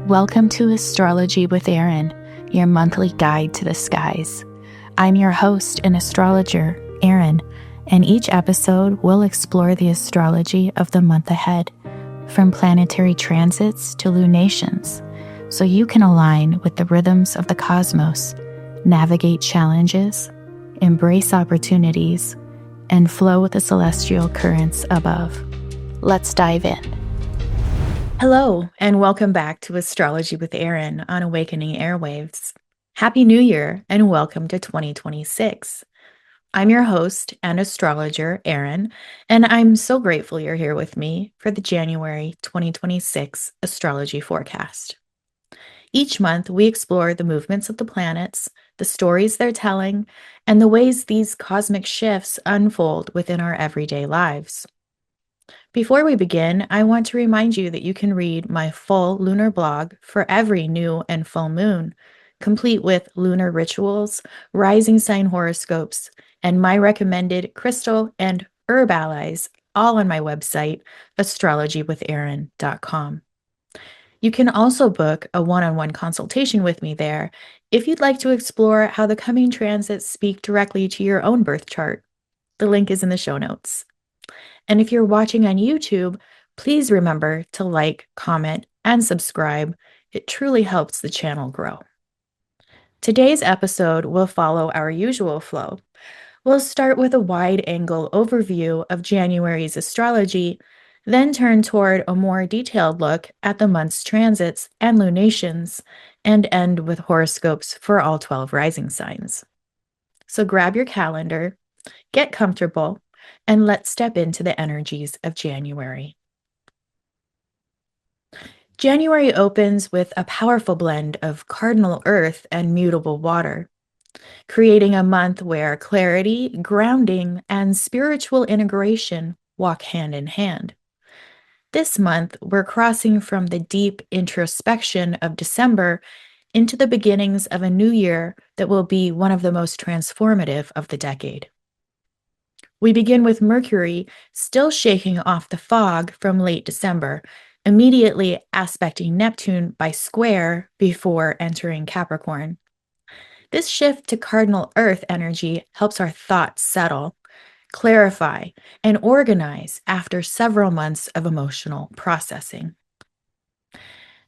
Welcome to Astrology with Arin, your monthly guide to the skies. I'm your host and astrologer, Arin, and each episode will explore the astrology of the month ahead, from planetary transits to lunations, so you can align with the rhythms of the cosmos, navigate challenges, embrace opportunities, and flow with the celestial currents above. Let's dive in. Hello, and welcome back to Astrology with Arin on Awakening Airwaves. Happy New Year, and welcome to 2026. I'm your host and astrologer, Arin, and I'm so grateful you're here with me for the January 2026 astrology forecast. Each month, we explore the movements of the planets, the stories they're telling, and the ways these cosmic shifts unfold within our everyday lives. Before we begin, I want to remind you that you can read my full lunar blog for every new and full moon, complete with lunar rituals, rising sign horoscopes, and my recommended crystal and herb allies, all on my website, astrologywitharin.com. You can also book a one-on-one consultation with me there if you'd like to explore how the coming transits speak directly to your own birth chart. The link is in the show notes. And if you're watching on YouTube, please remember to like, comment, and subscribe. It truly helps the channel grow. Today's episode will follow our usual flow. We'll start with a wide-angle overview of January's astrology, then turn toward a more detailed look at the month's transits and lunations, and end with horoscopes for all 12 rising signs. So grab your calendar, get comfortable, and let's step into the energies of January. January opens with a powerful blend of cardinal earth and mutable water, creating a month where clarity, grounding, and spiritual integration walk hand in hand. This month, we're crossing from the deep introspection of December into the beginnings of a new year that will be one of the most transformative of the decade. We begin with Mercury still shaking off the fog from late December, immediately aspecting Neptune by square before entering Capricorn. This shift to cardinal earth energy helps our thoughts settle, clarify, and organize after several months of emotional processing.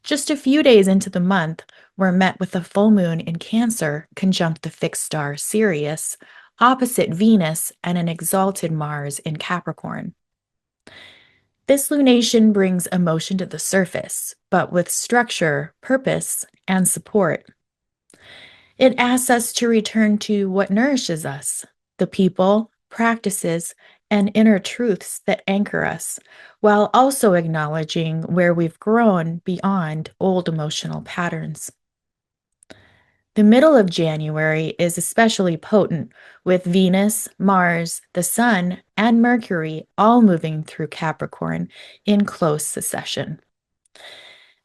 Just a few days into the month, we're met with the full moon in Cancer conjunct the fixed star Sirius, opposite Venus and an exalted Mars in Capricorn. This lunation brings emotion to the surface, but with structure, purpose, and support. It asks us to return to what nourishes us, the people, practices, and inner truths that anchor us, while also acknowledging where we've grown beyond old emotional patterns. The middle of January is especially potent, with Venus, Mars, the Sun, and Mercury all moving through Capricorn in close succession.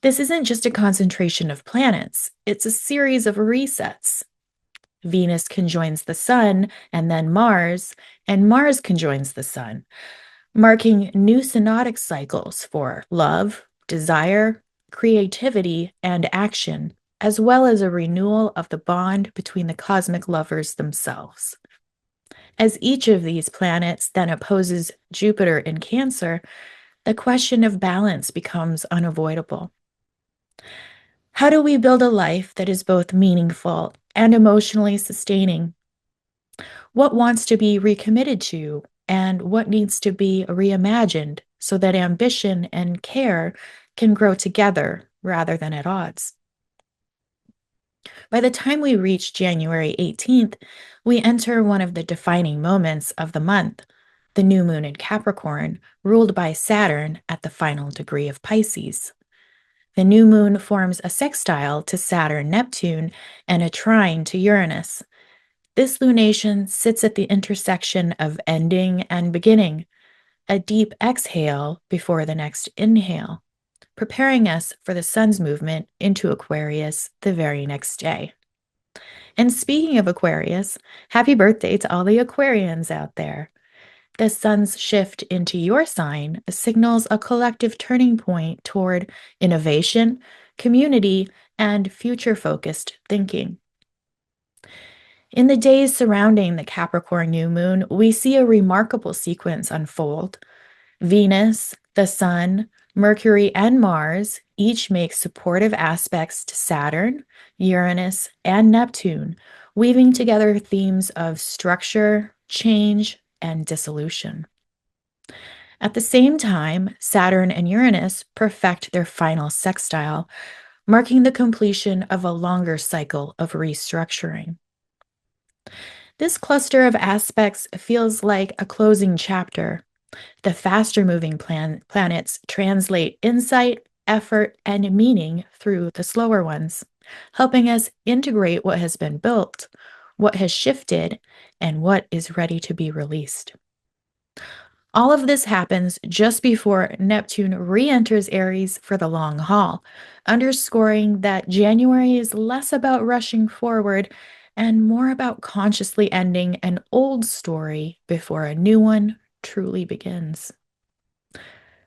This isn't just a concentration of planets, it's a series of resets. Venus conjoins the Sun and then Mars, and Mars conjoins the Sun, marking new synodic cycles for love, desire, creativity, and action, as well as a renewal of the bond between the cosmic lovers themselves. As each of these planets then opposes Jupiter in Cancer, the question of balance becomes unavoidable. How do we build a life that is both meaningful and emotionally sustaining? What wants to be recommitted to, and what needs to be reimagined so that ambition and care can grow together rather than at odds? By the time we reach January 18th, we enter one of the defining moments of the month, the new moon in Capricorn, ruled by Saturn at the final degree of Pisces. The new moon forms a sextile to Saturn-Neptune and a trine to Uranus. This lunation sits at the intersection of ending and beginning, a deep exhale before the next inhale, preparing us for the sun's movement into Aquarius the very next day. And speaking of Aquarius, happy birthday to all the Aquarians out there. The sun's shift into your sign signals a collective turning point toward innovation, community, and future-focused thinking. In the days surrounding the Capricorn New Moon, we see a remarkable sequence unfold. Venus, the Sun, Mercury, and Mars each make supportive aspects to Saturn, Uranus, and Neptune, weaving together themes of structure, change, and dissolution. At the same time, Saturn and Uranus perfect their final sextile, marking the completion of a longer cycle of restructuring. This cluster of aspects feels like a closing chapter. The faster moving planets translate insight, effort, and meaning through the slower ones, helping us integrate what has been built, what has shifted, and what is ready to be released. All of this happens just before Neptune re-enters Aries for the long haul, underscoring that January is less about rushing forward and more about consciously ending an old story before a new one truly begins.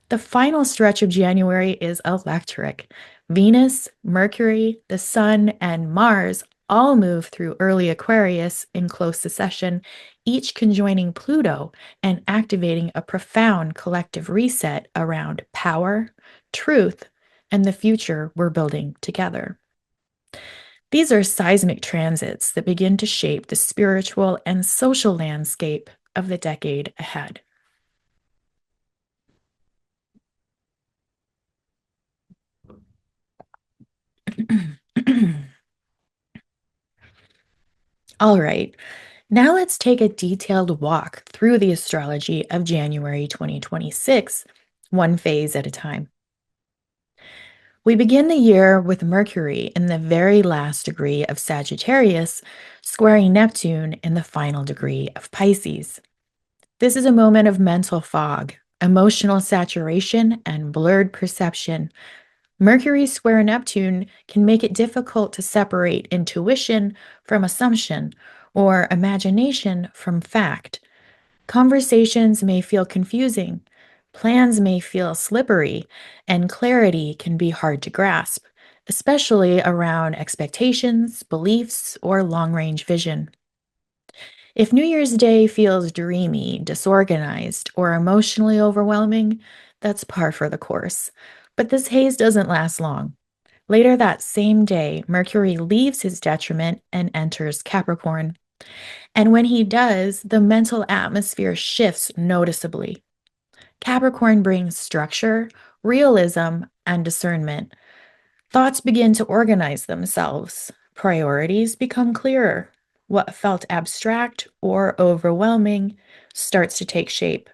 The final stretch of January is electric. Venus, Mercury, the Sun, and Mars all move through early Aquarius in close succession, each conjoining Pluto and activating a profound collective reset around power, truth, and the future we're building together. These are seismic transits that begin to shape the spiritual and social landscape of the decade ahead. All right, now let's take a detailed walk through the astrology of January 2026, one phase at a time. We begin the year with Mercury in the very last degree of Sagittarius, squaring Neptune in the final degree of Pisces. This is a moment of mental fog, emotional saturation, and blurred perception. Mercury square Neptune can make it difficult to separate intuition from assumption or imagination from fact. Conversations may feel confusing, plans may feel slippery, and clarity can be hard to grasp, especially around expectations, beliefs, or long-range vision. If New Year's Day feels dreamy, disorganized, or emotionally overwhelming, that's par for the course. But this haze doesn't last long. Later that same day, Mercury leaves his detriment and enters Capricorn. And when he does, the mental atmosphere shifts noticeably. Capricorn brings structure, realism, and discernment. Thoughts begin to organize themselves. Priorities become clearer. What felt abstract or overwhelming starts to take shape.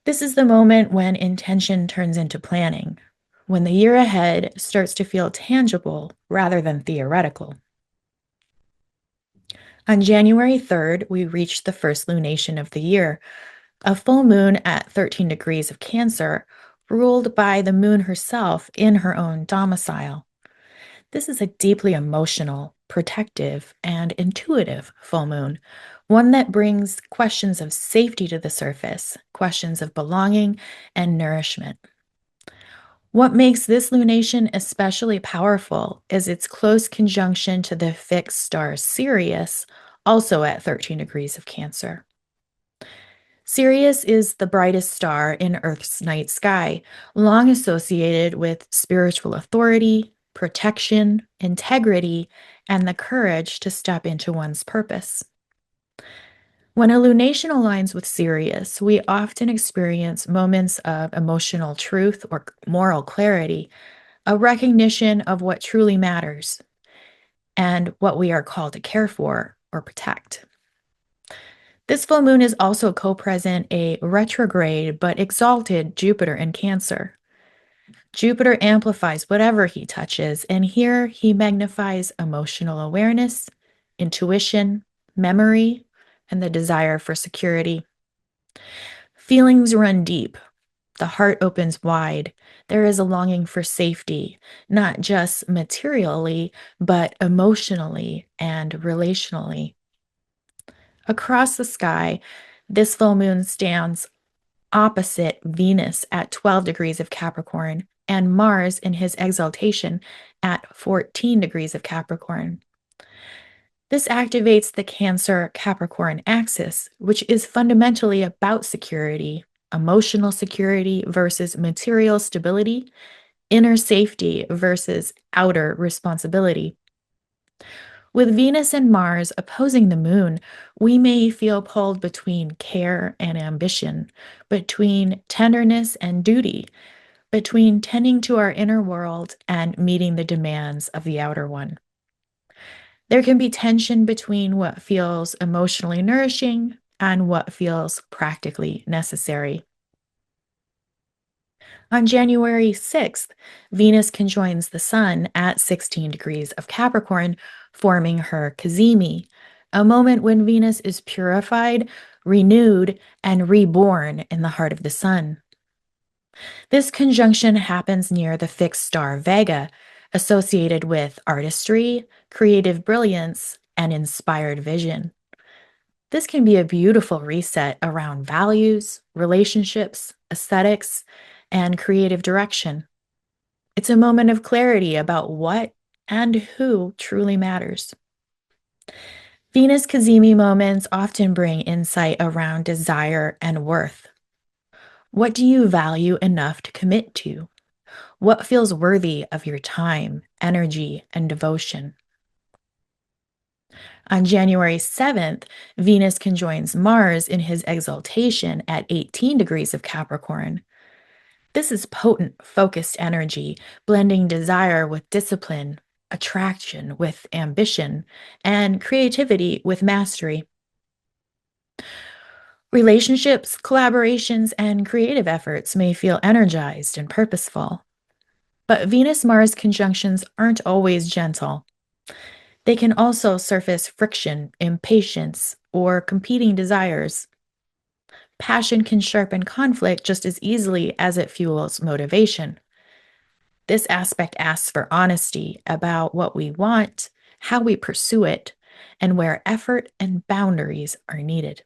This is the moment when intention turns into planning, when the year ahead starts to feel tangible rather than theoretical. On January 3rd, we reach the first lunation of the year, a full moon at 13 degrees of Cancer, ruled by the moon herself in her own domicile. This is a deeply emotional, protective, and intuitive full moon, one that brings questions of safety to the surface, questions of belonging and nourishment. What makes this lunation especially powerful is its close conjunction to the fixed star Sirius, also at 13 degrees of Cancer. Sirius is the brightest star in Earth's night sky, long associated with spiritual authority, protection, integrity, and the courage to step into one's purpose. When a lunation aligns with Sirius, we often experience moments of emotional truth or moral clarity, a recognition of what truly matters and what we are called to care for or protect. This full moon is also co-present a retrograde but exalted Jupiter in Cancer. Jupiter amplifies whatever he touches, and here he magnifies emotional awareness, intuition, memory, and the desire for security. Feelings run deep. The heart opens wide. There is a longing for safety, not just materially, but emotionally and relationally. Across the sky, this full moon stands opposite Venus at 12 degrees of Capricorn, and Mars in his exaltation at 14 degrees of Capricorn. This activates the Cancer Capricorn axis, which is fundamentally about security, emotional security versus material stability, inner safety versus outer responsibility. With Venus and Mars opposing the moon, we may feel pulled between care and ambition, between tenderness and duty, between tending to our inner world and meeting the demands of the outer one. There can be tension between what feels emotionally nourishing and what feels practically necessary. On January 6th, Venus conjoins the Sun at 16 degrees of Capricorn, forming her cazimi, a moment when Venus is purified, renewed, and reborn in the heart of the Sun. This conjunction happens near the fixed star Vega, associated with artistry, creative brilliance, and inspired vision. This can be a beautiful reset around values, relationships, aesthetics, and creative direction. It's a moment of clarity about what and who truly matters. Venus cazimi moments often bring insight around desire and worth. What do you value enough to commit to? What feels worthy of your time, energy, and devotion? On January 7th, Venus conjoins Mars in his exaltation at 18 degrees of Capricorn. This is potent, focused energy, blending desire with discipline, attraction with ambition, and creativity with mastery. Relationships, collaborations, and creative efforts may feel energized and purposeful. But Venus Mars conjunctions aren't always gentle. They can also surface friction, impatience, or competing desires. Passion can sharpen conflict just as easily as it fuels motivation. This aspect asks for honesty about what we want, how we pursue it, and where effort and boundaries are needed.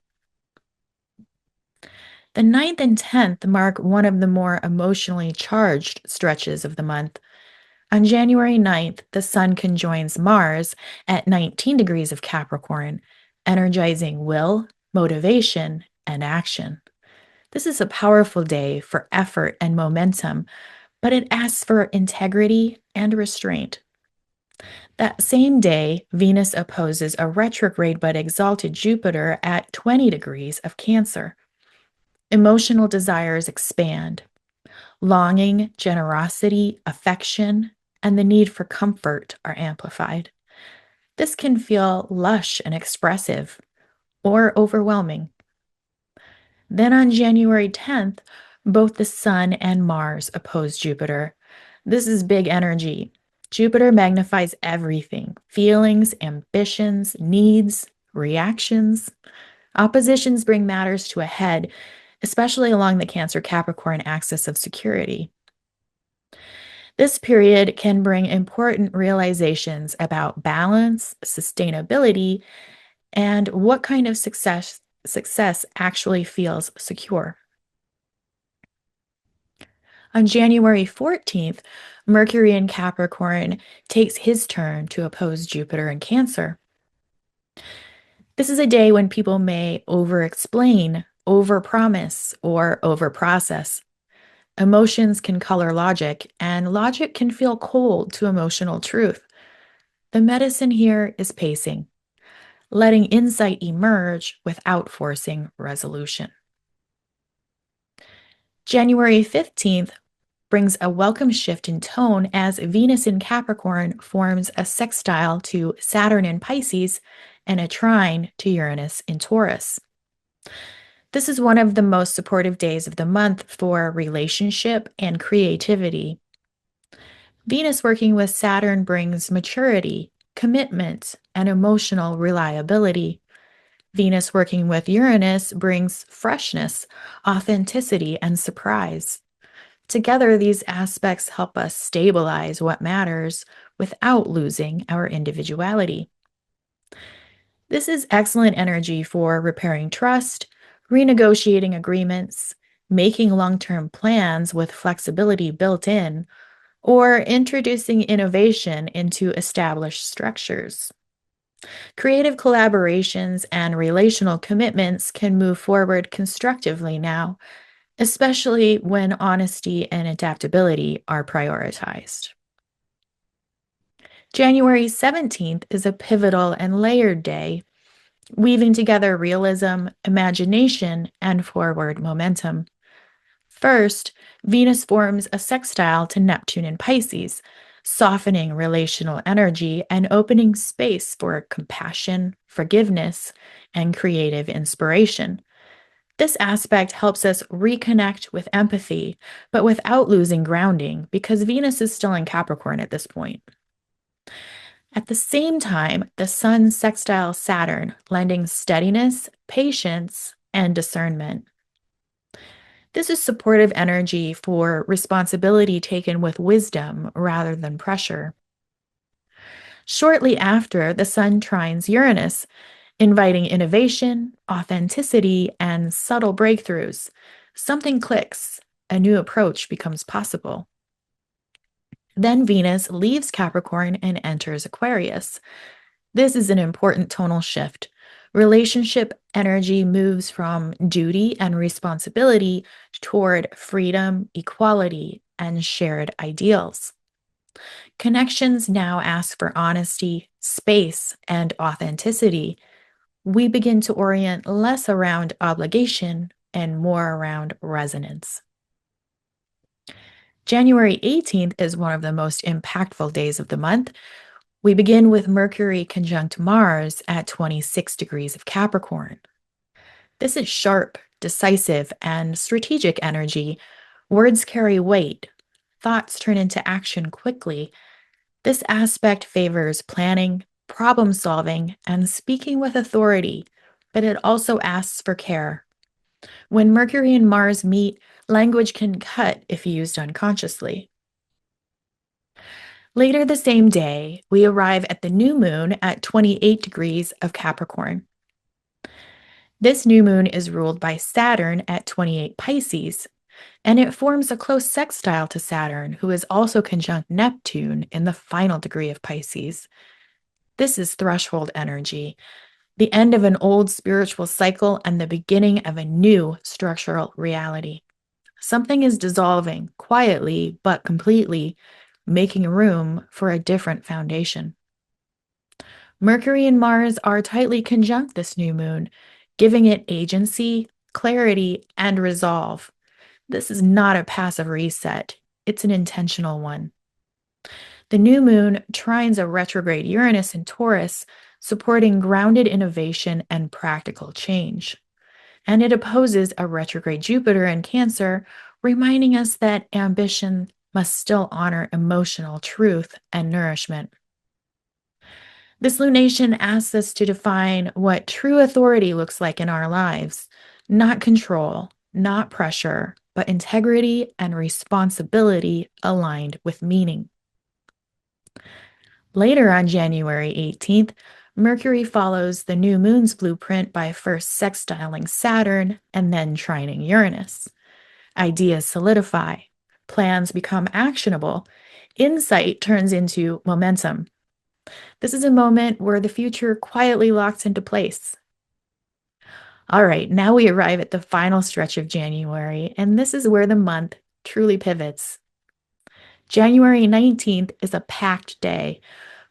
The 9th and 10th mark one of the more emotionally charged stretches of the month. On January 9th, the Sun conjoins Mars at 19 degrees of Capricorn, energizing will, motivation, and action. This is a powerful day for effort and momentum, but it asks for integrity and restraint. That same day, Venus opposes a retrograde but exalted Jupiter at 20 degrees of Cancer. Emotional desires expand. Longing, generosity, affection, and the need for comfort are amplified. This can feel lush and expressive, or overwhelming. Then on January 10th, both the Sun and Mars oppose Jupiter. This is big energy. Jupiter magnifies everything: feelings, ambitions, needs, reactions. Oppositions bring matters to a head, especially along the Cancer Capricorn axis of security. This period can bring important realizations about balance, sustainability, and what kind of success actually feels secure. On January 14th, Mercury in Capricorn takes his turn to oppose Jupiter in Cancer. This is a day when people may over-explain, over-promise, or over-process. Emotions can color logic, and logic can feel cold to emotional truth. The medicine here is pacing, letting insight emerge without forcing resolution. January 15th brings a welcome shift in tone as Venus in Capricorn forms a sextile to Saturn in Pisces and a trine to Uranus in Taurus. This is one of the most supportive days of the month for relationship and creativity. Venus working with Saturn brings maturity, commitment, and emotional reliability. Venus working with Uranus brings freshness, authenticity, and surprise. Together, these aspects help us stabilize what matters without losing our individuality. This is excellent energy for repairing trust, renegotiating agreements, making long-term plans with flexibility built in, or introducing innovation into established structures. Creative collaborations and relational commitments can move forward constructively now, especially when honesty and adaptability are prioritized. January 17th is a pivotal and layered day, weaving together realism, imagination, and forward momentum. First, Venus forms a sextile to Neptune in Pisces, softening relational energy and opening space for compassion, forgiveness, and creative inspiration. This aspect helps us reconnect with empathy, but without losing grounding, because Venus is still in Capricorn at this point. At the same time, the Sun sextiles Saturn, lending steadiness, patience, and discernment. This is supportive energy for responsibility taken with wisdom rather than pressure. Shortly after, the Sun trines Uranus, inviting innovation, authenticity, and subtle breakthroughs. Something clicks, a new approach becomes possible. Then Venus leaves Capricorn and enters Aquarius. This is an important tonal shift. Relationship energy moves from duty and responsibility toward freedom, equality, and shared ideals. Connections now ask for honesty, space, and authenticity. We begin to orient less around obligation and more around resonance. January 18th is one of the most impactful days of the month. We begin with Mercury conjunct Mars at 26 degrees of Capricorn. This is sharp, decisive, and strategic energy. Words carry weight. Thoughts turn into action quickly. This aspect favors planning, problem solving, and speaking with authority, but it also asks for care. When Mercury and Mars meet, language can cut if used unconsciously. Later the same day, we arrive at the new moon at 28 degrees of Capricorn. This new moon is ruled by Saturn at 28 Pisces, and it forms a close sextile to Saturn, who is also conjunct Neptune in the final degree of Pisces. This is threshold energy, the end of an old spiritual cycle and the beginning of a new structural reality. Something is dissolving quietly but completely, making room for a different foundation. Mercury and Mars are tightly conjunct this new moon, giving it agency, clarity, and resolve. This is not a passive reset, it's an intentional one. The new moon trines a retrograde Uranus in Taurus, supporting grounded innovation and practical change. And it opposes a retrograde Jupiter in Cancer, reminding us that ambition must still honor emotional truth and nourishment. This lunation asks us to define what true authority looks like in our lives, not control, not pressure, but integrity and responsibility aligned with meaning. Later on January 18th, Mercury follows the new moon's blueprint by first sextiling Saturn and then trining Uranus. Ideas solidify, plans become actionable, insight turns into momentum. This is a moment where the future quietly locks into place. All right, now we arrive at the final stretch of January, and this is where the month truly pivots. January 19th is a packed day.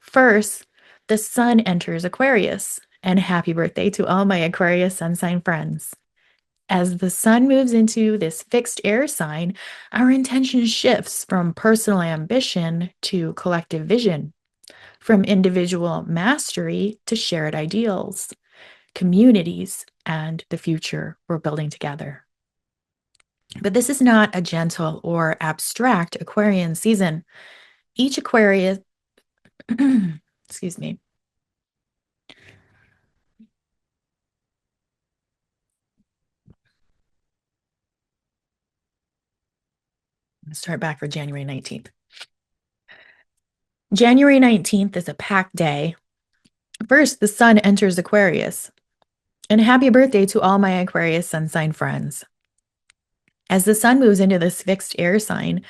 First, the sun enters Aquarius, and happy birthday to all my Aquarius sun sign friends. As the sun moves into this fixed air sign, our intention shifts from personal ambition to collective vision, from individual mastery to shared ideals, communities, and the future we're building together. But this is not a gentle or abstract Aquarian season. Each Aquarius, excuse me, start back for January 19th. January 19th is a packed day. First, the sun enters Aquarius. And happy birthday to all my Aquarius sun sign friends. As the sun moves into this fixed air sign,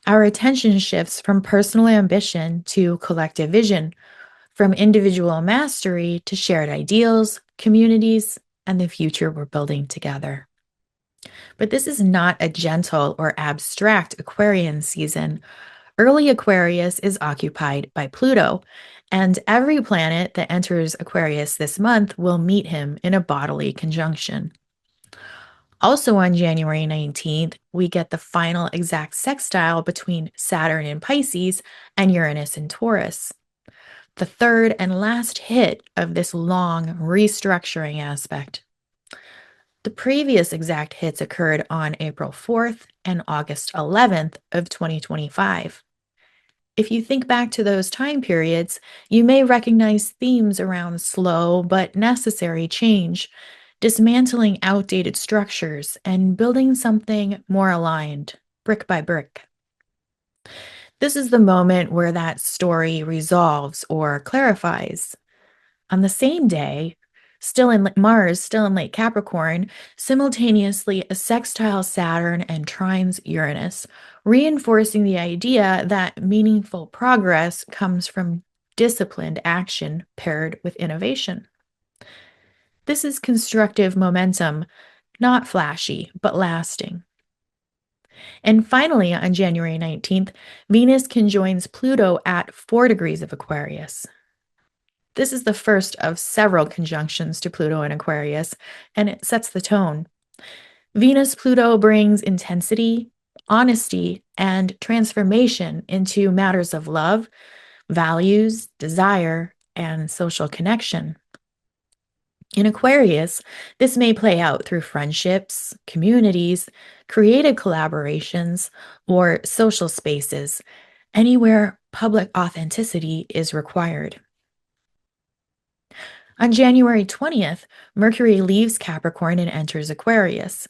our attention shifts from personal ambition to collective vision, from individual mastery to shared ideals, communities, and the future we're building together. But this is not a gentle or abstract Aquarian season. Early Aquarius is occupied by Pluto, and every planet that enters Aquarius this month will meet him in a bodily conjunction. Also on January 19th, we get the final exact sextile between Saturn in Pisces and Uranus in Taurus, the third and last hit of this long restructuring aspect. The previous exact hits occurred on April 4th and August 11th of 2025. If you think back to those time periods, you may recognize themes around slow but necessary change, dismantling outdated structures and building something more aligned, brick by brick. This is the moment where that story resolves or clarifies. On the same day, Mars, still in late Capricorn, simultaneously a sextile Saturn and trines Uranus, reinforcing the idea that meaningful progress comes from disciplined action paired with innovation. This is constructive momentum, not flashy, but lasting. And finally, on January 19th, Venus conjoins Pluto at 4 degrees of Aquarius. This is the first of several conjunctions to Pluto in Aquarius, and it sets the tone. Venus-Pluto brings intensity, honesty, and transformation into matters of love, values, desire, and social connection. In Aquarius, this may play out through friendships, communities, creative collaborations, or social spaces, anywhere public authenticity is required. On January 20th, Mercury leaves Capricorn and enters Aquarius.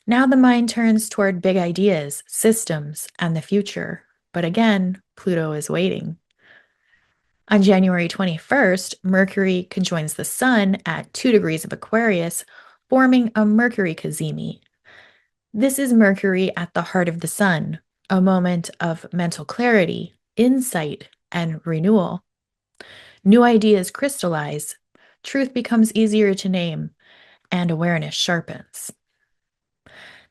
Now the mind turns toward big ideas, systems, and the future. But again, Pluto is waiting. On January 21st, Mercury conjoins the Sun at 2 degrees of Aquarius, forming a Mercury cazimi. This is Mercury at the heart of the Sun, a moment of mental clarity, insight, and renewal. New ideas crystallize, truth becomes easier to name, and awareness sharpens.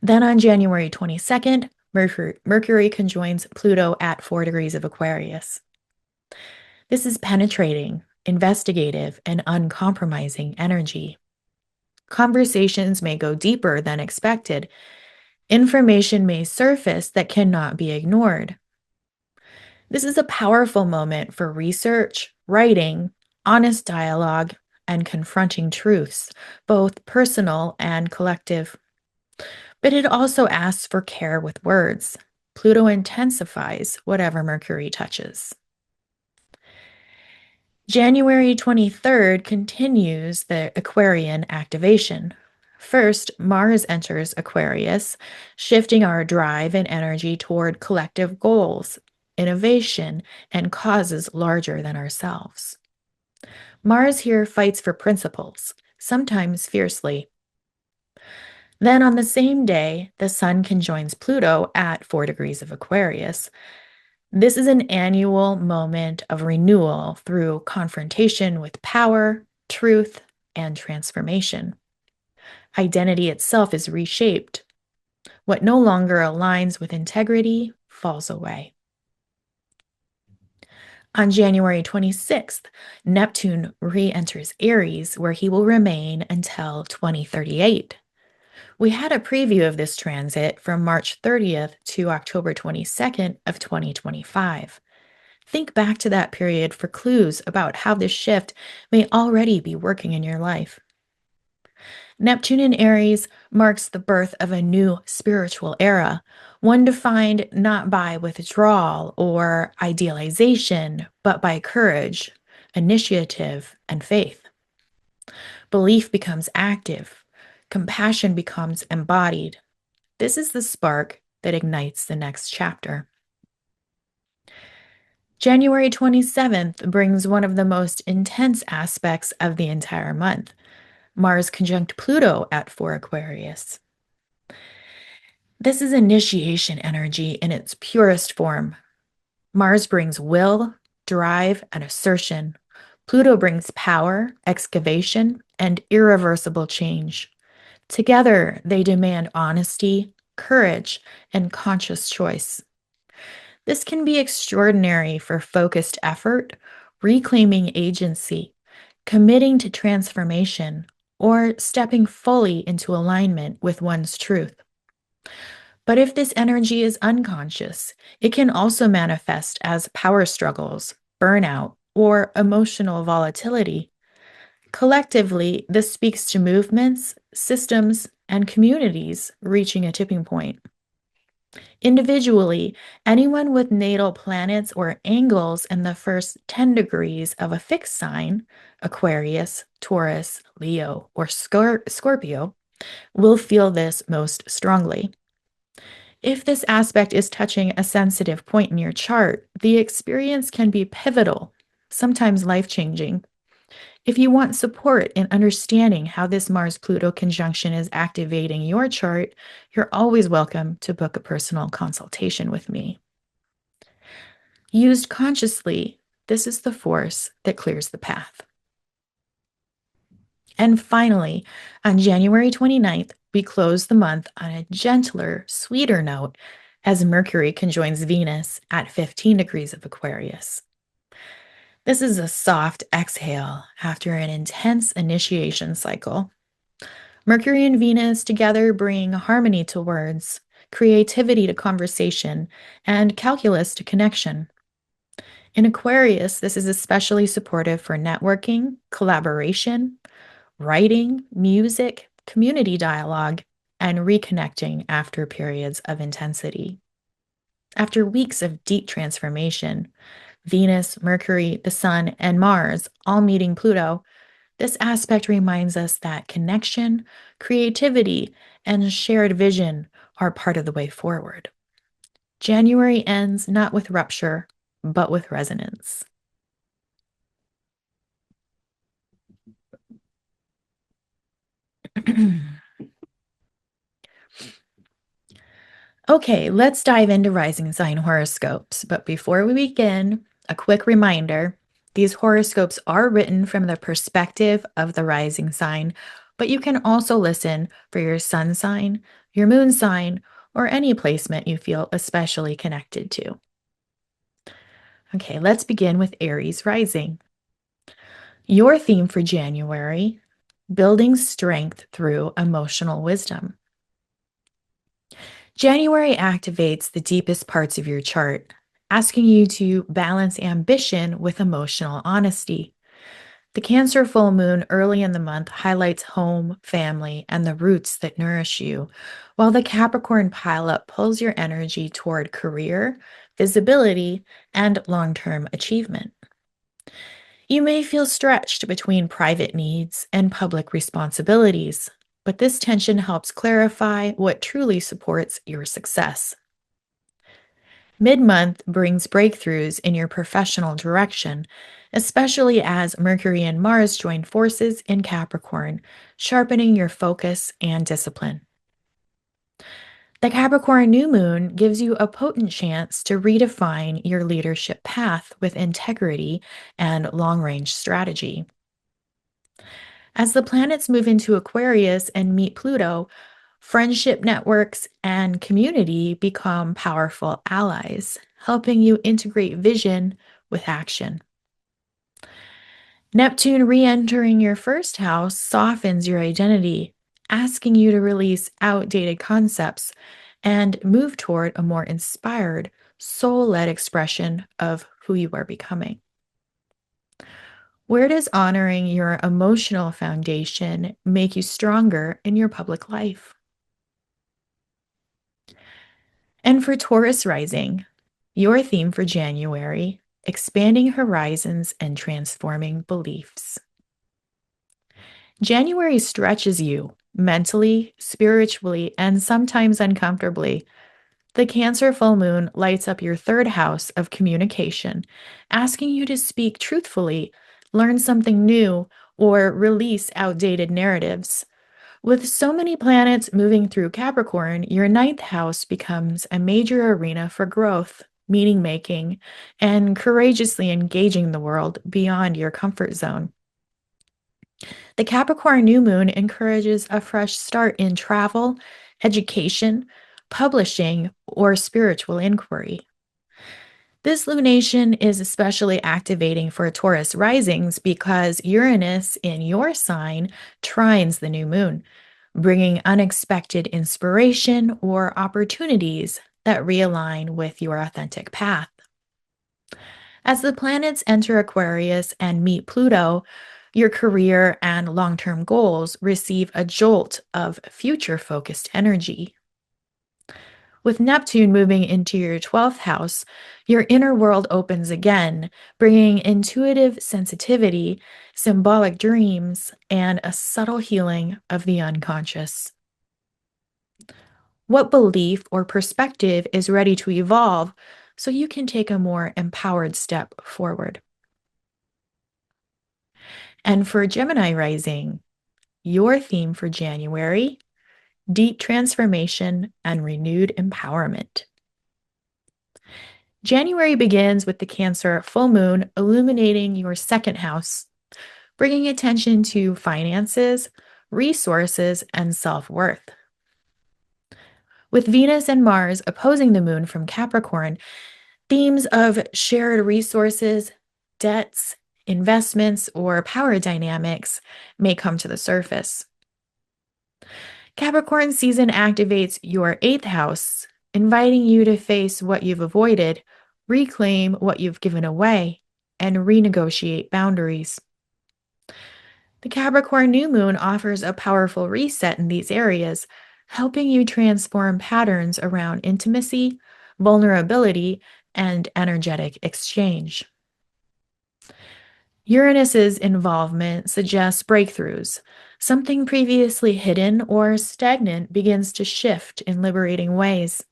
Then on January 22nd, Mercury conjoins Pluto at 4 degrees of Aquarius. This is penetrating, investigative, and uncompromising energy. Conversations may go deeper than expected. Information may surface that cannot be ignored. This is a powerful moment for research, writing, honest dialogue, and confronting truths, both personal and collective. But it also asks for care with words. Pluto intensifies whatever Mercury touches. January 23rd continues the Aquarian activation. First, Mars enters Aquarius, shifting our drive and energy toward collective goals, innovation, and causes larger than ourselves. Mars here fights for principles, sometimes fiercely. Then on the same day, the Sun conjoins Pluto at 4 degrees of Aquarius. This is an annual moment of renewal through confrontation with power, truth, and transformation. Identity itself is reshaped. What no longer aligns with integrity falls away. On January 26th, Neptune re-enters Aries, where he will remain until 2038. We had a preview of this transit from March 30th to October 22nd of 2025. Think back to that period for clues about how this shift may already be working in your life. Neptune in Aries marks the birth of a new spiritual era, one defined not by withdrawal or idealization, but by courage, initiative, and faith. Belief becomes active. Compassion becomes embodied. This is the spark that ignites the next chapter. January 27th brings one of the most intense aspects of the entire month, Mars conjunct Pluto at 4 Aquarius. This is initiation energy in its purest form. Mars brings will, drive, and assertion. Pluto brings power, excavation, and irreversible change. Together, they demand honesty, courage, and conscious choice. This can be extraordinary for focused effort, reclaiming agency, committing to transformation, or stepping fully into alignment with one's truth. But if this energy is unconscious, it can also manifest as power struggles, burnout, or emotional volatility. Collectively, this speaks to movements, systems, and communities reaching a tipping point. Individually, anyone with natal planets or angles in the first 10 degrees of a fixed sign, Aquarius, Taurus, Leo, or Scorpio, will feel this most strongly. If this aspect is touching a sensitive point in your chart, the experience can be pivotal, sometimes life-changing. If you want support in understanding how this Mars-Pluto conjunction is activating your chart, you're always welcome to book a personal consultation with me. Used consciously, this is the force that clears the path. And finally, on January 29th, we close the month on a gentler, sweeter note as Mercury conjoins Venus at 15 degrees of Aquarius. This is a soft exhale after an intense initiation cycle. Mercury and Venus together bring harmony to words, creativity to conversation, and calculus to connection. In Aquarius, this is especially supportive for networking, collaboration, writing, music, community dialogue, and reconnecting after periods of intensity. After weeks of deep transformation, Venus, Mercury, the Sun, and Mars all meeting Pluto, this aspect reminds us that connection, creativity, and shared vision are part of the way forward. January ends not with rupture, but with resonance. Okay, let's dive into rising sign horoscopes. But before we begin, a quick reminder, these horoscopes are written from the perspective of the rising sign, but you can also listen for your sun sign, your moon sign, or any placement you feel especially connected to. Okay, let's begin with Aries Rising. Your theme for January, building strength through emotional wisdom. January activates the deepest parts of your chart, asking you to balance ambition with emotional honesty. The Cancer full moon early in the month highlights home, family, and the roots that nourish you, while the Capricorn pileup pulls your energy toward career, visibility, and long-term achievement. You may feel stretched between private needs and public responsibilities, but this tension helps clarify what truly supports your success. Mid-month brings breakthroughs in your professional direction, especially as Mercury and Mars join forces in Capricorn, sharpening your focus and discipline. The Capricorn New Moon gives you a potent chance to redefine your leadership path with integrity and long-range strategy. As the planets move into Aquarius and meet Pluto, friendship networks and community become powerful allies, helping you integrate vision with action. Neptune re-entering your first house softens your identity, asking you to release outdated concepts and move toward a more inspired, soul-led expression of who you are becoming. Where does honoring your emotional foundation make you stronger in your public life? And for Taurus Rising, your theme for January, expanding horizons and transforming beliefs. January stretches you mentally, spiritually, and sometimes uncomfortably. The Cancer full moon lights up your third house of communication, asking you to speak truthfully, learn something new, or release outdated narratives. With so many planets moving through Capricorn, your ninth house becomes a major arena for growth, meaning making, and courageously engaging the world beyond your comfort zone. The Capricorn New Moon encourages a fresh start in travel, education, publishing, or spiritual inquiry. This lunation is especially activating for Taurus risings because Uranus in your sign trines the new moon, bringing unexpected inspiration or opportunities that realign with your authentic path. As the planets enter Aquarius and meet Pluto, your career and long term goals receive a jolt of future focused energy. With Neptune moving into your 12th house, your inner world opens again, bringing intuitive sensitivity, symbolic dreams, and a subtle healing of the unconscious. What belief or perspective is ready to evolve so you can take a more empowered step forward? And for Gemini Rising, your theme for January: deep transformation and renewed empowerment. January begins with the Cancer full moon illuminating your second house, bringing attention to finances, resources, and self worth. With Venus and Mars opposing the moon from Capricorn, themes of shared resources, debts, investments, or power dynamics may come to the surface. Capricorn season activates your eighth house, inviting you to face what you've avoided, reclaim what you've given away, and renegotiate boundaries. The Capricorn new moon offers a powerful reset in these areas, helping you transform patterns around intimacy, vulnerability, and energetic exchange. Uranus's involvement suggests breakthroughs. Something previously hidden or stagnant begins to shift in liberating ways.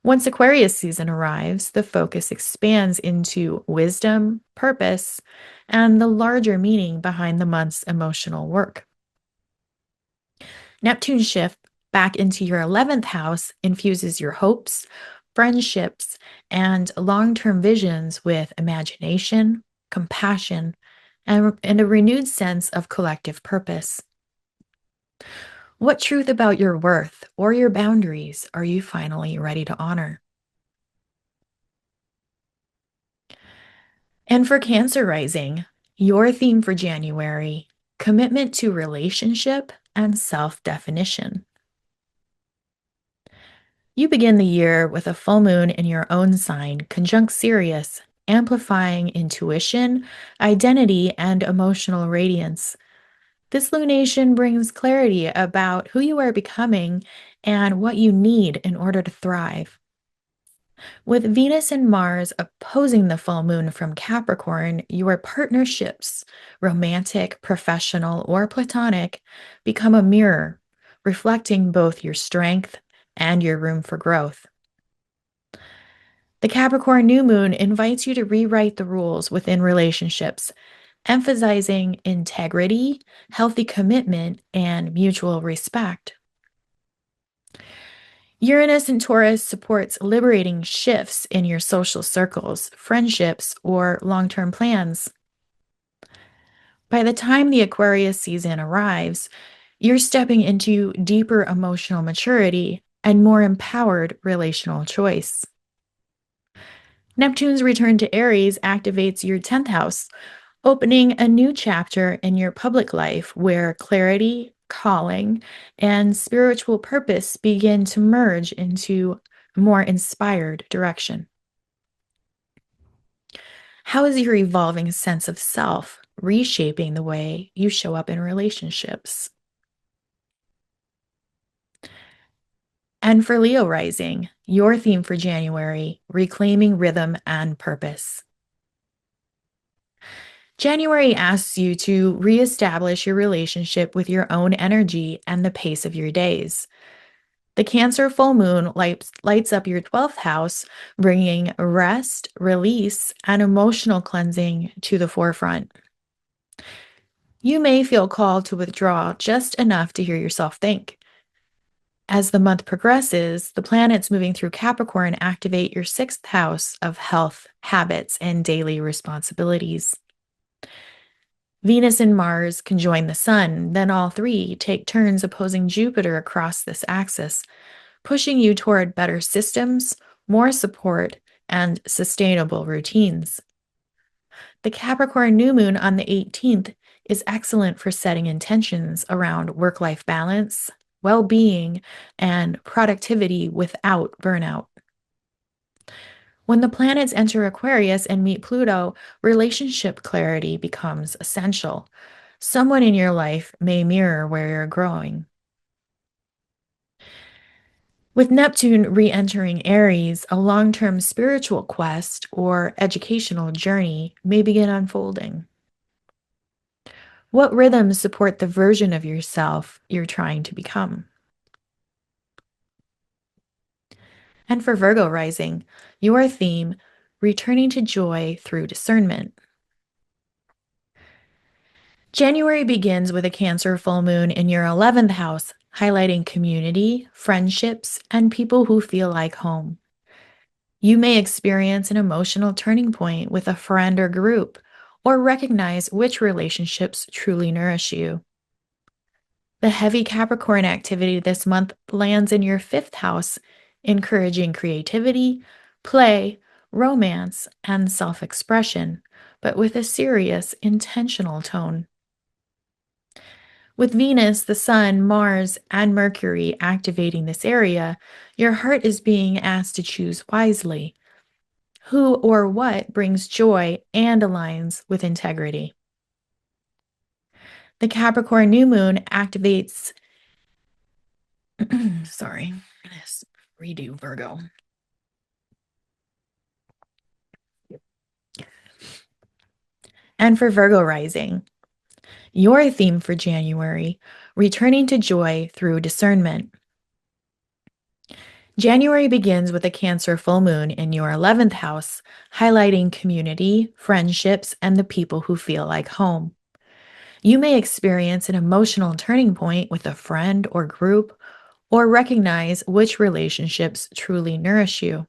Once Aquarius season arrives, the focus expands into wisdom, purpose, and the larger meaning behind the month's emotional work. Neptune's shift back into your 11th house infuses your hopes, friendships, and long term visions with imagination, compassion, and a renewed sense of collective purpose. What truth about your worth or your boundaries are you finally ready to honor? And for Cancer Rising, your theme for January: commitment to relationship and self definition. You begin the year with a full moon in your own sign, conjunct Sirius, amplifying intuition, identity, and emotional radiance. This lunation brings clarity about who you are becoming and what you need in order to thrive. With Venus and Mars opposing the full moon from Capricorn, your partnerships, romantic, professional, or platonic, become a mirror, reflecting both your strength and your room for growth. The Capricorn new moon invites you to rewrite the rules within relationships, emphasizing integrity, healthy commitment, and mutual respect. Uranus in Taurus supports liberating shifts in your social circles, friendships, or long term plans. By the time the Aquarius season arrives, you're stepping into deeper emotional maturity and more empowered relational choice. Neptune's return to Aries activates your 10th house, opening a new chapter in your public life where clarity, calling, and spiritual purpose begin to merge into a more inspired direction. How is your evolving sense of self reshaping the way you show up in relationships? And for Leo rising, your theme for January: reclaiming rhythm and purpose. January asks you to reestablish your relationship with your own energy and the pace of your days. The Cancer full moon lights up your 12th house, bringing rest, release, and emotional cleansing to the forefront. You may feel called to withdraw just enough to hear yourself think. As the month progresses, the planets moving through Capricorn activate your sixth house of health, habits, and daily responsibilities. Venus and Mars conjoin the Sun, then all three take turns opposing Jupiter across this axis, pushing you toward better systems, more support, and sustainable routines. The Capricorn New Moon on the 18th is excellent for setting intentions around work life balance, well being, and productivity without burnout. When the planets enter Aquarius and meet Pluto, relationship clarity becomes essential. Someone in your life may mirror where you're growing. With Neptune re entering Aries, a long term spiritual quest or educational journey may begin unfolding. What rhythms support the version of yourself you're trying to become? And for Virgo rising, your theme, returning to joy through discernment. January begins with a Cancer full moon in your 11th house, highlighting community, friendships, and people who feel like home. You may experience an emotional turning point with a friend or group, or recognize which relationships truly nourish you. The heavy Capricorn activity this month lands in your fifth house, encouraging creativity, play, romance, and self expression, but with a serious, intentional tone. With Venus, the Sun, Mars, and Mercury activating this area, your heart is being asked to choose wisely. Who or what brings joy and aligns with integrity? The Capricorn New Moon activates sorry, let's redo Virgo. And for Virgo rising, your theme for January, returning to joy through discernment. January begins with a Cancer full moon in your 11th house, highlighting community, friendships, and the people who feel like home. You may experience an emotional turning point with a friend or group, or recognize which relationships truly nourish you.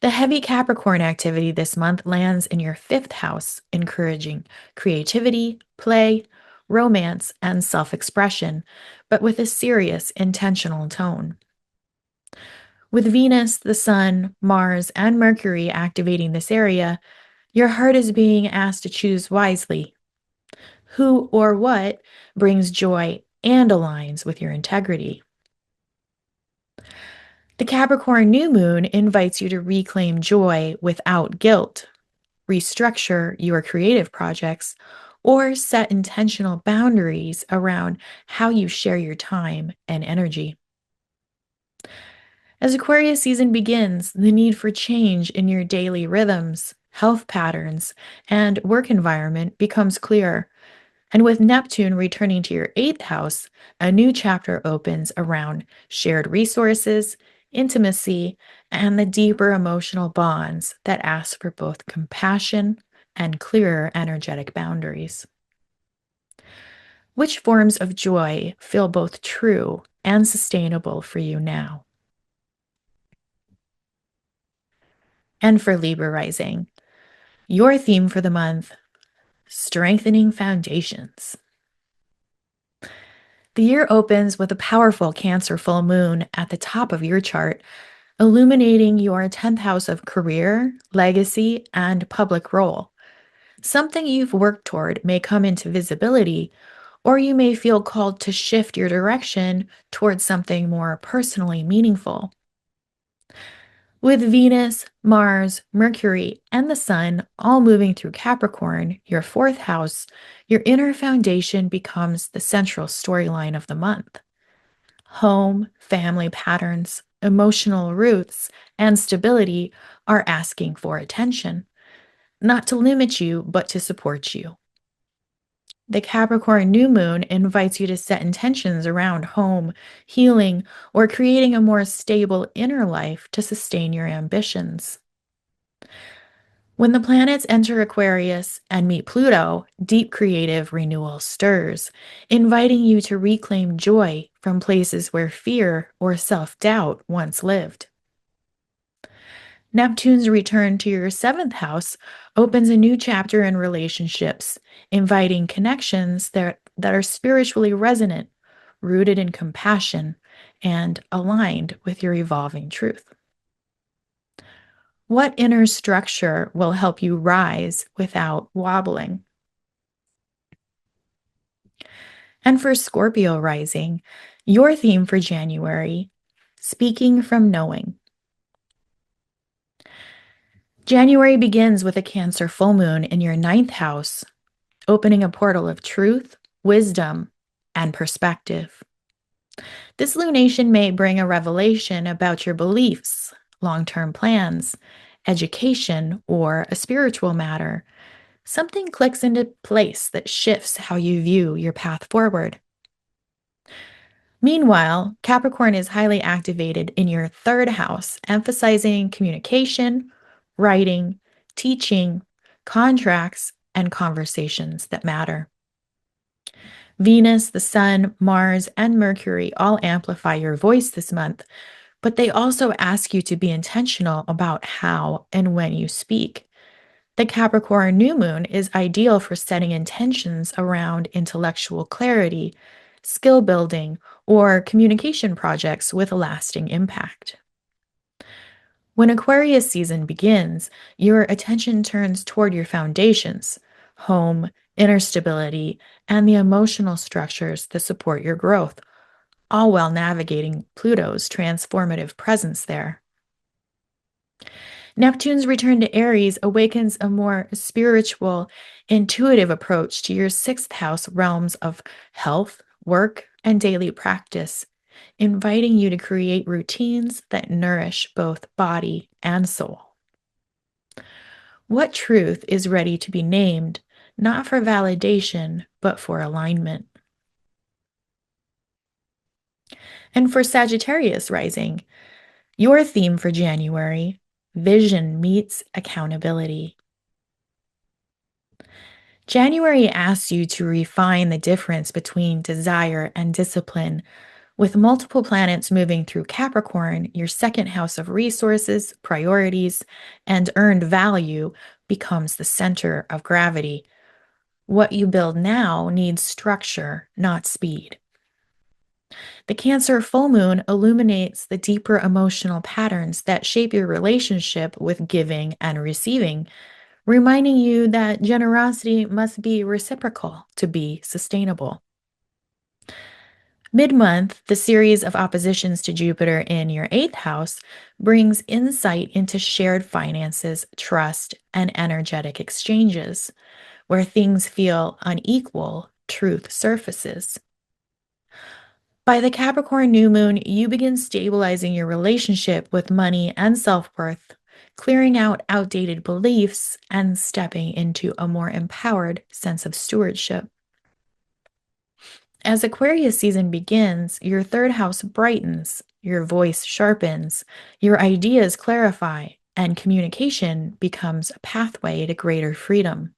The heavy Capricorn activity this month lands in your fifth house, encouraging creativity, play, romance, and self expression, but with a serious, intentional tone. With Venus, the Sun, Mars, and Mercury activating this area, your heart is being asked to choose wisely. Who or what brings joy and aligns with your integrity? The Capricorn New Moon invites you to reclaim joy without guilt, restructure your creative projects, or set intentional boundaries around how you share your time and energy. As Aquarius season begins, the need for change in your daily rhythms, health patterns, and work environment becomes clear. And with Neptune returning to your eighth house, a new chapter opens around shared resources, intimacy, and the deeper emotional bonds that ask for both compassion and clearer energetic boundaries. Which forms of joy feel both true and sustainable for you now? And for Libra rising, your theme for the month, strengthening foundations. The year opens with a powerful Cancer full moon at the top of your chart, illuminating your 10th house of career, legacy, and public role. Something you've worked toward may come into visibility, or you may feel called to shift your direction towards something more personally meaningful. With Venus, Mars, Mercury, and the Sun all moving through Capricorn, your fourth house, your inner foundation becomes the central storyline of the month. Home, family patterns, emotional roots, and stability are asking for attention, not to limit you, but to support you. The Capricorn New Moon invites you to set intentions around home, healing, or creating a more stable inner life to sustain your ambitions. When the planets enter Aquarius and meet Pluto, deep creative renewal stirs, inviting you to reclaim joy from places where fear or self doubt once lived. Neptune's return to your seventh house opens a new chapter in relationships, inviting connections that are spiritually resonant, rooted in compassion, and aligned with your evolving truth. What inner structure will help you rise without wobbling? And for Scorpio rising, your theme for January, speaking from knowing. January begins with a Cancer full moon in your ninth house, opening a portal of truth, wisdom, and perspective. This lunation may bring a revelation about your beliefs, long-term plans, education, or a spiritual matter. Something clicks into place that shifts how you view your path forward. Meanwhile, Capricorn is highly activated in your third house, emphasizing communication, writing, teaching, contracts, and conversations that matter. Venus, the Sun, Mars, and Mercury all amplify your voice this month, but they also ask you to be intentional about how and when you speak. The Capricorn New Moon is ideal for setting intentions around intellectual clarity, skill building, or communication projects with a lasting impact. When Aquarius season begins, your attention turns toward your foundations, home, inner stability, and the emotional structures that support your growth, all while navigating Pluto's transformative presence there. Neptune's return to Aries awakens a more spiritual, intuitive approach to your sixth house realms of health, work, and daily practice, inviting you to create routines that nourish both body and soul. What truth is ready to be named, not for validation, but for alignment? And for Sagittarius rising, your theme for January, vision meets accountability. January asks you to refine the difference between desire and discipline. With multiple planets moving through Capricorn, your second house of resources, priorities, and earned value becomes the center of gravity. What you build now needs structure, not speed. The Cancer full moon illuminates the deeper emotional patterns that shape your relationship with giving and receiving, reminding you that generosity must be reciprocal to be sustainable. Mid-month, the series of oppositions to Jupiter in your eighth house brings insight into shared finances, trust, and energetic exchanges. Where things feel unequal, truth surfaces. By the Capricorn new moon, you begin stabilizing your relationship with money and self-worth, clearing out outdated beliefs and stepping into a more empowered sense of stewardship. As Aquarius season begins, your third house brightens, your voice sharpens, your ideas clarify, and communication becomes a pathway to greater freedom.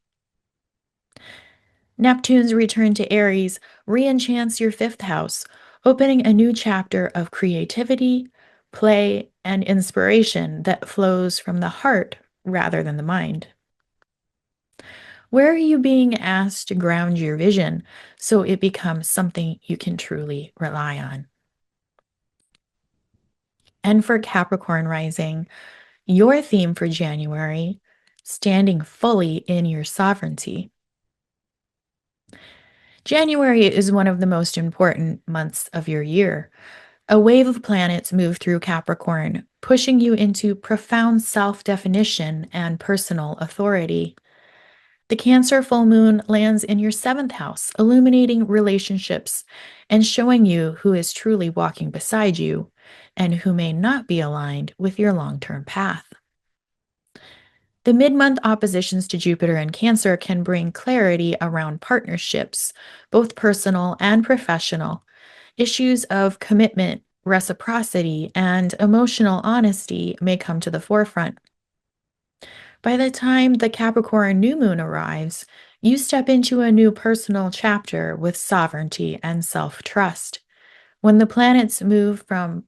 Neptune's return to Aries re-enchants your fifth house, opening a new chapter of creativity, play, and inspiration that flows from the heart rather than the mind. Where are you being asked to ground your vision so it becomes something you can truly rely on? And for Capricorn rising, your theme for January, standing fully in your sovereignty. January is one of the most important months of your year. A wave of planets move through Capricorn, pushing you into profound self-definition and personal authority. The Cancer full moon lands in your seventh house, illuminating relationships and showing you who is truly walking beside you and who may not be aligned with your long-term path. The mid-month oppositions to Jupiter and Cancer can bring clarity around partnerships, both personal and professional. Issues of commitment, reciprocity, and emotional honesty may come to the forefront. By the time the Capricorn New Moon arrives, you step into a new personal chapter with sovereignty and self trust. When the planets move from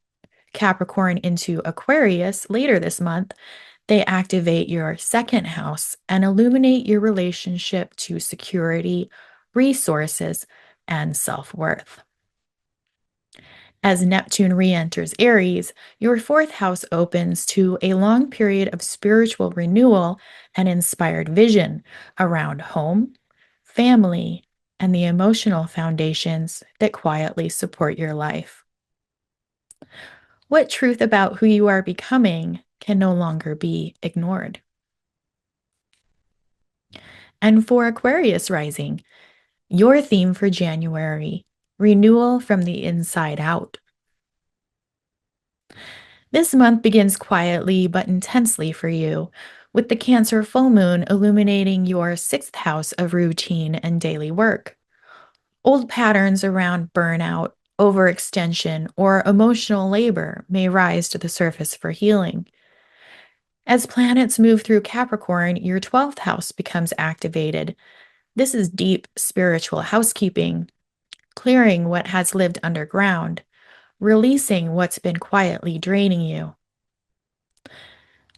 Capricorn into Aquarius later this month, they activate your second house and illuminate your relationship to security, resources, and self worth. As Neptune re enters Aries, your fourth house opens to a long period of spiritual renewal and inspired vision around home, family, and the emotional foundations that quietly support your life. What truth about who you are becoming can no longer be ignored? And for Aquarius Rising, your theme for January: renewal from the inside out. This month begins quietly but intensely for you, with the Cancer full moon illuminating your sixth house of routine and daily work. Old patterns around burnout, overextension, or emotional labor may rise to the surface for healing. As planets move through Capricorn, your 12th house becomes activated. This is deep spiritual housekeeping, clearing what has lived underground, releasing what's been quietly draining you.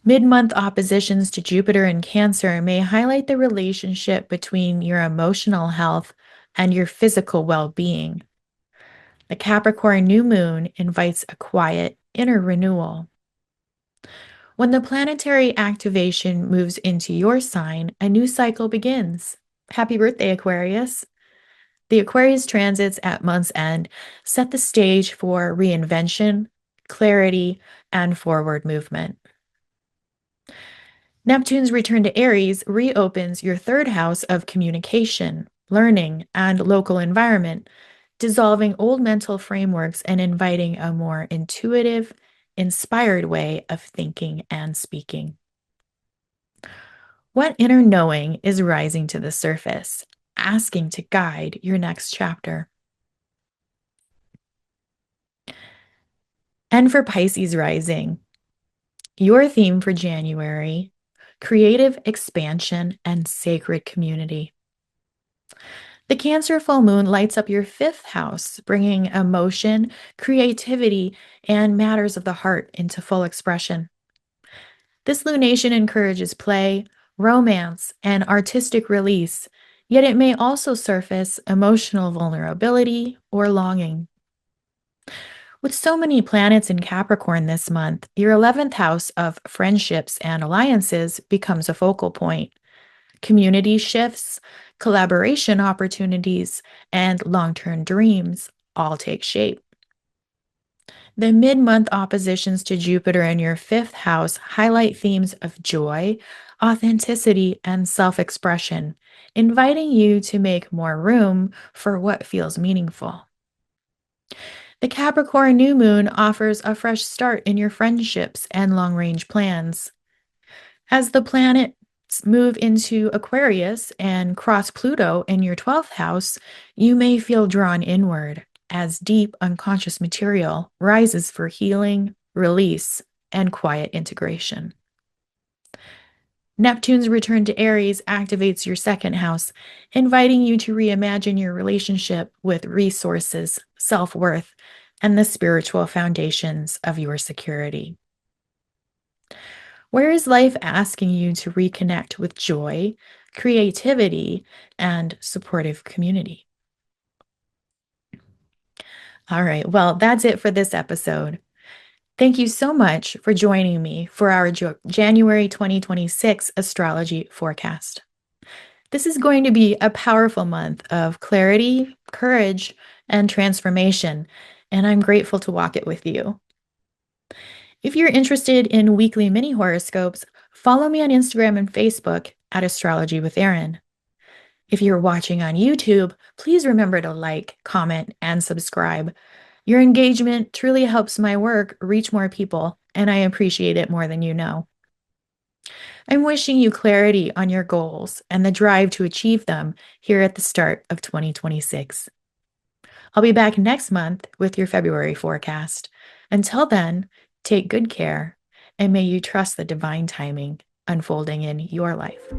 Mid-month oppositions to Jupiter in Cancer may highlight the relationship between your emotional health and your physical well-being. The Capricorn New Moon invites a quiet inner renewal. When the planetary activation moves into your sign, a new cycle begins. Happy birthday, Aquarius! The Aquarius transits at month's end set the stage for reinvention, clarity, and forward movement. Neptune's return to Aries reopens your third house of communication, learning, and local environment, dissolving old mental frameworks and inviting a more intuitive, inspired way of thinking and speaking. What inner knowing is rising to the surface, asking to guide your next chapter? And for Pisces Rising, your theme for January: creative expansion and sacred community. The Cancer full moon lights up your fifth house, bringing emotion, creativity, and matters of the heart into full expression. This lunation encourages play, romance, and artistic release, yet it may also surface emotional vulnerability or longing. With so many planets in Capricorn this month, your 11th house of friendships and alliances becomes a focal point. Community shifts, collaboration opportunities, and long-term dreams all take shape. The mid-month oppositions to Jupiter in your fifth house highlight themes of joy, authenticity, and self-expression, inviting you to make more room for what feels meaningful. The Capricorn New Moon offers a fresh start in your friendships and long-range plans. As the planets move into Aquarius and cross Pluto in your 12th house, you may feel drawn inward as deep unconscious material rises for healing, release, and quiet integration. Neptune's return to Aries activates your second house, inviting you to reimagine your relationship with resources, self-worth, and the spiritual foundations of your security. Where is life asking you to reconnect with joy, creativity, and supportive community? All right, well, that's it for this episode. Thank you so much for joining me for our January 2026 astrology forecast. This is going to be a powerful month of clarity, courage, and transformation, and I'm grateful to walk it with you. If you're interested in weekly mini horoscopes, follow me on Instagram and Facebook at Astrology with Arin. If you're watching on YouTube, please remember to like, comment, and subscribe. Your engagement truly helps my work reach more people, and I appreciate it more than you know. I'm wishing you clarity on your goals and the drive to achieve them here at the start of 2026. I'll be back next month with your February forecast. Until then, take good care, and may you trust the divine timing. unfolding in your life.